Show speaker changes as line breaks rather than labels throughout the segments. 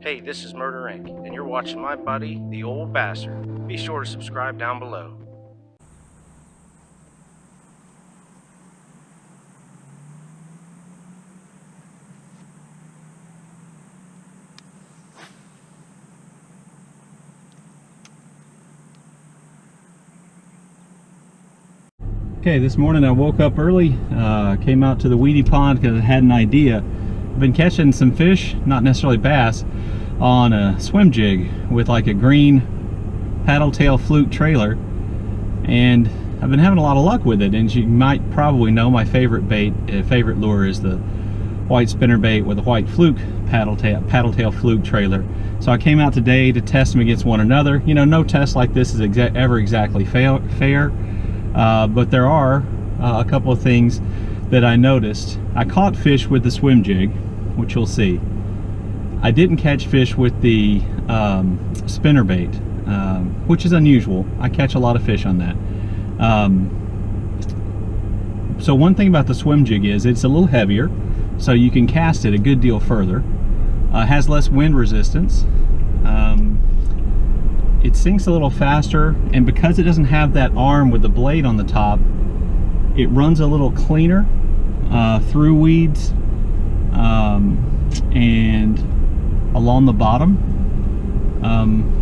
Hey, this is Murder Inc., and you're watching my buddy, the Old Bastard. Be sure to subscribe down below.
Okay, this morning I woke up early, came out to the weedy pond because I had an idea. I've been catching some fish, not necessarily bass, on a swim jig with like a green paddle tail fluke trailer, and I've been having a lot of luck with it. And you might probably know my favorite bait, favorite lure is the white spinner bait with a white fluke paddle tail fluke trailer. So I came out today to test them against one another. You know, no test like this is ever exactly fair. But there are a couple of things that I noticed. I caught fish with the swim jig, which you'll see. I didn't catch fish with the spinner bait, which is unusual. I catch a lot of fish on that. So one thing about the swim jig is it's a little heavier, so you can cast it a good deal further. Has less wind resistance. It sinks a little faster, and because it doesn't have that arm with the blade on the top, it runs a little cleaner through weeds and along the bottom.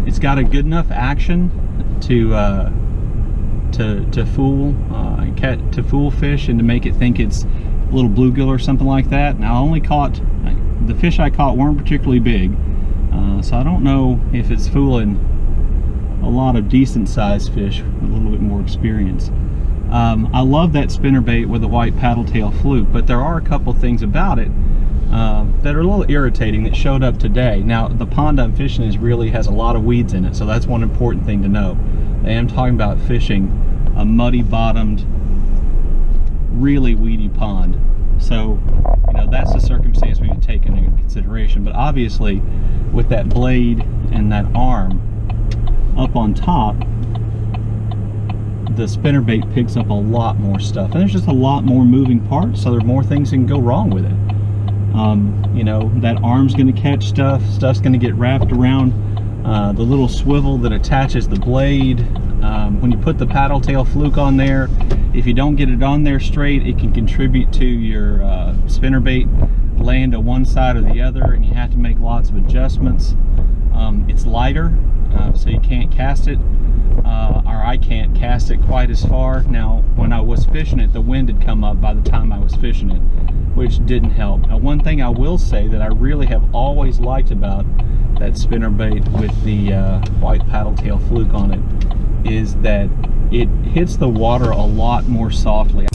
It's got a good enough action to fool fish and to make it think it's a little bluegill or something like that. Now, the fish I caught weren't particularly big, so I don't know if it's fooling a lot of decent sized fish with a little bit more experience. I love that spinnerbait with a white paddle tail fluke, but there are a couple things about it that are a little irritating that showed up today. Now, the pond I'm fishing really has a lot of weeds in it, so that's one important thing to know. I am talking about fishing a muddy bottomed, really weedy pond. So, you know, that's the circumstance we need to take into consideration. But obviously, with that blade and that arm up on top, the spinnerbait picks up a lot more stuff, and there's just a lot more moving parts, so there are more things that can go wrong with it. You know, that arm's going to catch stuff's going to get wrapped around the little swivel that attaches the blade. When you put the paddle tail fluke on there, if you don't get it on there straight, it can contribute to your spinnerbait laying to one side or the other, and you have to make lots of adjustments. It's lighter, so you can't cast it, or I can't cast it quite as far. Now, when I was fishing it, the wind had come up by the time I was fishing it, which didn't help. Now, one thing I will say that I really have always liked about that spinnerbait with the white paddle tail fluke on it is that it hits the water a lot more softly.